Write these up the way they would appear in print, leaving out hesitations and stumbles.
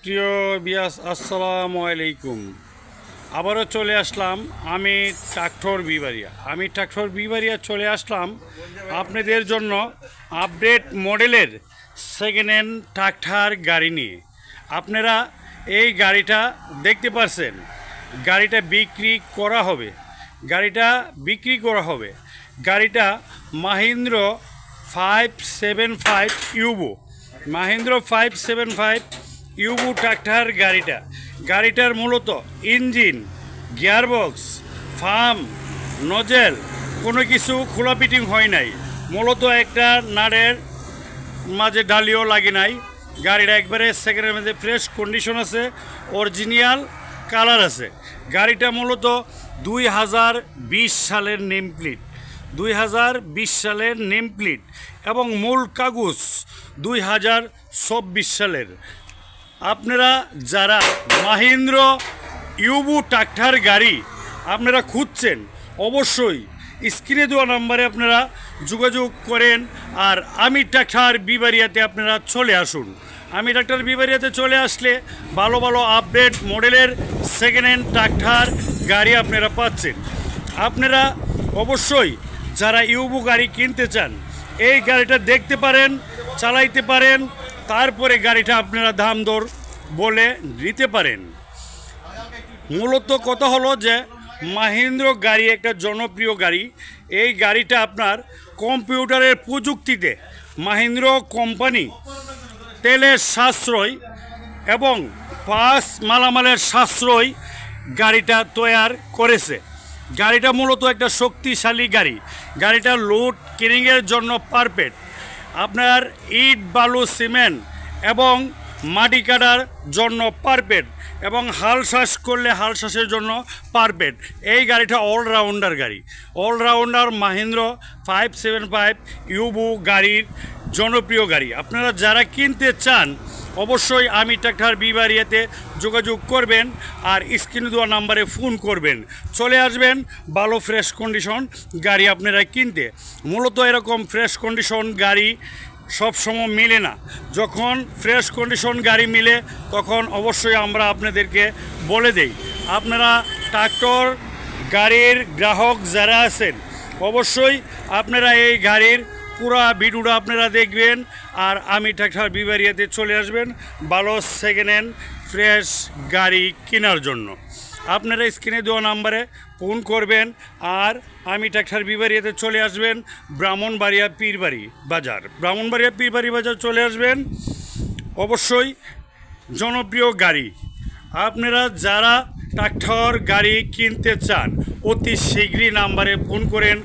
প্রিয় বিয়াস, আসসালামু আলাইকুম। আবারও চলে আসলাম আমি ট্রাক্টর বিবারিয়া চলে আসলাম আপনাদের জন্য আপডেট মডেলের সেকেন্ড হ্যান্ড ট্রাক্টর গাড়ি নিয়ে। আপনারা এই গাড়িটা দেখতে পাচ্ছেন, গাড়িটা বিক্রি করা হবে। গাড়িটা মাহিন্দ্র 575 ইউবো, মাহিন্দ্র 575 ইউবো ট্রাক্টর গাড়িটার মূলত ইঞ্জিন, গিয়ারবক্স, ফার্ম, নজেল কোনো কিছু খোলা ফিটিং হয় নাই। মূলত একটা নাটের মাঝে ডালিও লাগে নাই। গাড়িটা একবারে সেকেন্ডের মধ্যে ফ্রেশ কন্ডিশন আছে, অরিজিনাল কালার আছে। গাড়িটা মূলত 2020 সালের নেম প্লেট এবং মূল কাগজ 2024 সালের। আপনারা যারা মাহিন্দ্র ইউবো ট্রাক্টর গাড়ি আপনারা খুঁজছেন, অবশ্যই স্ক্রিনে দেওয়া নাম্বারে আপনারা যোগাযোগ করেন। আর আমি ট্রাক্টর বিবারিয়াতে আপনারা চলে আসুন। আমি ট্রাক্টর বিবারিয়াতে চলে আসলে ভালো ভালো আপডেট মডেলের সেকেন্ড হ্যান্ড ট্রাক্টর গাড়ি আপনারা পাচ্ছেন। আপনারা অবশ্যই যারা ইউবো গাড়ি কিনতে চান, এই গাড়িটা দেখতে পারেন, চালাইতে পারেন, তারপরে গাড়িটা আপনারা দাম দর বলে নিতে পারেন। মূলত কথা হলো যে মাহিন্দ্র গাড়ি একটা জনপ্রিয় গাড়ি। এই গাড়িটা আপনার কম্পিউটারের প্রযুক্তিতে মাহিন্দ্র কোম্পানি তেলের সাশ্রয় এবং মালামালের সাশ্রয় গাড়িটা তৈয়ার করেছে। গাড়িটা মূলত একটা শক্তিশালী গাড়িটা লোড ক্যারিংয়ের জন্য পারফেক্ট। আপনার ইট, বালু, সিমেন্ট এবং মাটি কাটার জন্য পারফেক্ট, এবং হাল চাষ করলে হাল চাষের জন্য পারফেক্ট। এই গাড়িটা অলরাউন্ডার মাহিন্দ্র 575 ইউবো গাড়ির জনপ্রিয় গাড়ি। আপনারা যারা কিনতে চান, অবশ্যই আমি ট্রাক্টর বিবারিয়াতে যোগাযোগ করবেন আর স্ক্রিনে দেওয়া নাম্বারে ফোন করবেন। চলে আসবেন ভালো ফ্রেশ কন্ডিশন গাড়ি আপনারা কিনতে। মূলত এরকম ফ্রেশ কন্ডিশন গাড়ি সবসময় মিলে না। যখন ফ্রেশ কন্ডিশন গাড়ি মিলে তখন অবশ্যই আমরা আপনাদেরকে বলে দেই। আপনারা ট্রাক্টর গাড়ির গ্রাহক যারা আছেন, অবশ্যই আপনারা এই গাড়ির পুরো ভিডিওটা আপনারা দেখবেন আর আমি ট্রাক্টর বিবারিয়াতে চলে আসবেন ভালো সেকেন্ড হ্যান্ড ফ্রেশ গাড়ি কেনার জন্য। আপনারা স্ক্রিনে দেওয়া নাম্বারে ফোন করবেন আর আমি ট্রাক্টর বিবারিয়াতে চলে আসবেন ব্রাহ্মণবাড়িয়া পীরবাড়ি বাজার চলে আসবেন। অবশ্যই জনপ্রিয় গাড়ি। আপনারা যারা ট্রাক্টর গাড়ি কিনতে চান, অতি শীঘ্রই নাম্বারে ফোন করেন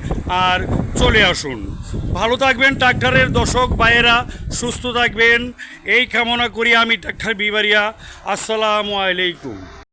আর চলে আসুন। ভালো থাকবেন ট্রাক্টরের দর্শক ভাইয়েরা, সুস্থ থাকবেন এই কামনা করি আমি ট্রাক্টর বিবারিয়া। আসসালামু আলাইকুম।